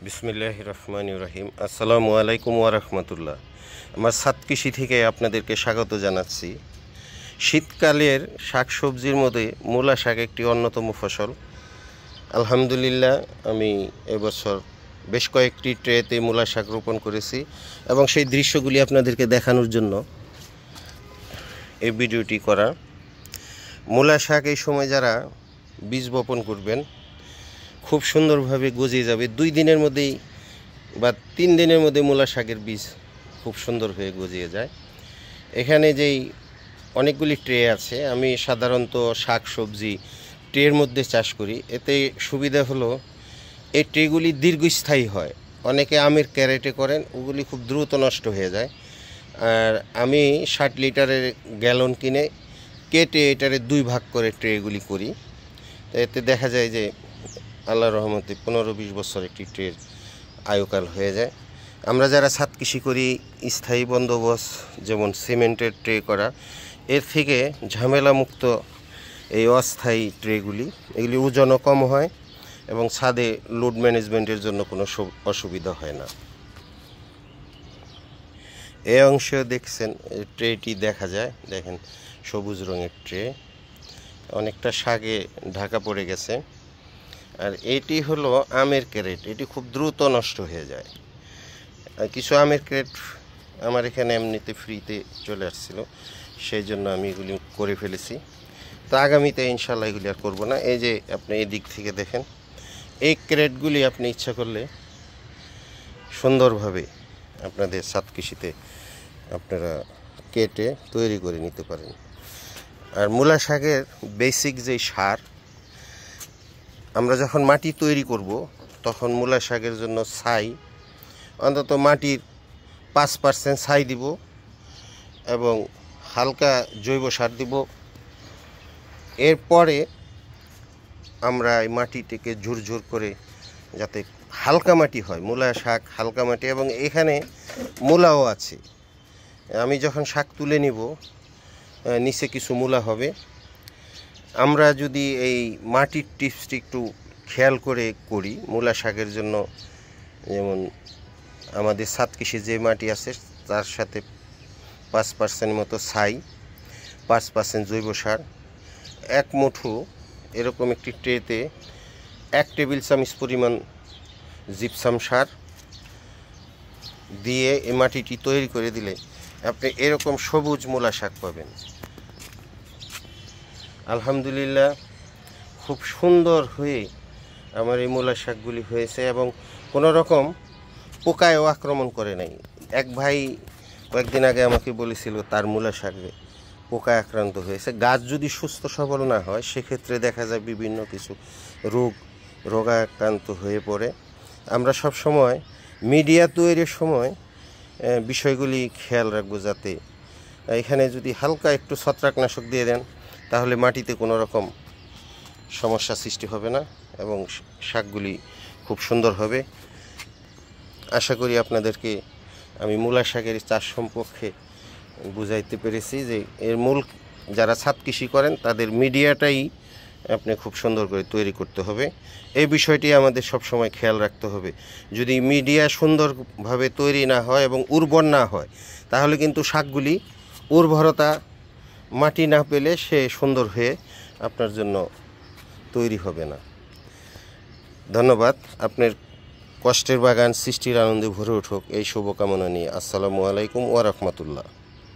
বিসমিল্লাহির রহমানির রহিম। আসসালামু আলাইকুম ওয়া রাহমাতুল্লাহ। আমার ছাদ কৃষি থেকে আপনাদেরকে স্বাগত জানাচ্ছি। শীতকালের শাকসবজির মধ্যে মূলা শাক একটি অন্যতম ফসল। আলহামদুলিল্লাহ, আমি এবছর বেশ কয়েকটি ট্রেতে মূলা শাক রোপণ করেছি এবং সেই দৃশ্যগুলি আপনাদেরকে দেখানোর জন্য এই ভিডিওটি করা। মূলা শাক এই সময় যারা বীজ বপন করবেন খুব সুন্দরভাবে গজিয়ে যাবে। 2 দিনের মধ্যেই বা 3 দিনের মধ্যে মূলা শাকের বীজ খুব সুন্দর হয়ে গজিয়ে যায়। এখানে যেই অনেকগুলি ট্রে আছে, আমি সাধারণত শাক সবজি ট্রের মধ্যে চাষ করি। এতে সুবিধা হলো এই ট্রেগুলি দীর্ঘস্থায়ী হয়। অনেকে আমের ক্যারেটে করেন, ওগুলি খুব দ্রুত নষ্ট হয়ে যায়। আর আমি 60 লিটারের গ্যালন কিনে কেটে এটারে 2 ভাগ করে ট্রেগুলি করি। তো এতে দেখা যায় যে আল্লাহর রহমতে 15-20 বছর একটি ট্রের আয়ুকাল হয়ে যায়। আমরা যারা ছাদ কৃষি করি, স্থায়ী বন্দোবস্ত যেমন সিমেন্টের ট্রে করা, এর থেকে ঝামেলামুক্ত এই অস্থায়ী ট্রেগুলি, এগুলি ওজনও কম হয় এবং ছাদে লোড ম্যানেজমেন্টের জন্য কোনো অসুবিধা হয় না। এই অংশেও দেখছেন ট্রেটি দেখা যায়, দেখেন সবুজ রঙের ট্রে, অনেকটা শাকে ঢাকা পড়ে গেছে। আর এটি হলো আমের ক্যারেট, এটি খুব দ্রুত নষ্ট হয়ে যায়। কিছু আমের ক্যারেট আমার এখানে এমনিতে ফ্রিতে চলে আসছিল, সেই জন্য আমি এগুলি করে ফেলেছি। তো আগামীতে ইনশাল্লাহ এগুলি আর করবো না। এই যে আপনি এই দিক থেকে দেখেন, এই ক্যারেটগুলি আপনি ইচ্ছা করলে সুন্দরভাবে আপনাদের ছাদ কৃষিতে আপনারা কেটে তৈরি করে নিতে পারেন। আর মূলা শাকের বেসিক যেই সার, আমরা যখন মাটি তৈরি করব তখন মূলা শাকের জন্য ছাই, অন্তত মাটির 5% ছাই দিব এবং হালকা জৈব সার দিব। এরপরে আমরা এই মাটিটিকে ঝুরঝুর করে, যাতে হালকা মাটি হয়, মূলা শাক হালকা মাটি, এবং এখানে মূলাও আছে। আমি যখন শাক তুলে নিব নিচে কিছু মূলা হবে। আমরা যদি এই মাটির টিপসটি একটু খেয়াল করে করি মূলা শাকের জন্য, যেমন আমাদের ছাদ কৃষি যে মাটি আছে তার সাথে 5% মতো ছাই, 5% জৈব সার, 1 মুঠো এরকম একটি ট্রেতে 1 টেবিল চামচ পরিমাণ জিপসাম সার দিয়ে এই মাটিটি তৈরি করে দিলে আপনি এরকম সবুজ মূলা শাক পাবেন। আলহামদুলিল্লাহ, খুব সুন্দর হয়ে আমার এই মূলা শাকগুলি হয়েছে এবং কোনো রকম পোকায়ও আক্রমণ করে নাই। এক ভাই কয়েকদিন আগে আমাকে বলেছিল তার মূলা শাকে পোকায় আক্রান্ত হয়েছে। গাছ যদি সুস্থ সবল না হয় সেক্ষেত্রে দেখা যায় বিভিন্ন কিছু রোগাক্রান্ত হয়ে পড়ে। আমরা সব সময় মিডিয়া তৈরির সময় বিষয়গুলি খেয়াল রাখবো, যাতে এখানে যদি হালকা একটু ছত্রাকনাশক দিয়ে দেন তাহলে মাটিতে কোনো রকম সমস্যা সৃষ্টি হবে না এবং শাকগুলি খুব সুন্দর হবে। আশা করি আপনাদেরকে আমি মূলা শাকের চাষ সম্পর্কে বুঝাইতে পেরেছি যে এর মূল যারা ছাদ কৃষি করেন তাদের মিডিয়াটাই আপনি খুব সুন্দর করে তৈরি করতে হবে। এই বিষয়টি আমাদের সব সময় খেয়াল রাখতে হবে। যদি মিডিয়া সুন্দরভাবে তৈরি না হয় এবং উর্বর না হয় তাহলে কিন্তু শাকগুলি উর্বরতা মাটি না পেলে সে সুন্দর হয়ে আপনার জন্য তৈরি হবে না। ধন্যবাদ। আপনার কষ্টের বাগান সৃষ্টির আনন্দে ভরে উঠুক এই শুভকামনা নিয়ে আসসালামু আলাইকুম ওয়া রাহমাতুল্লাহ।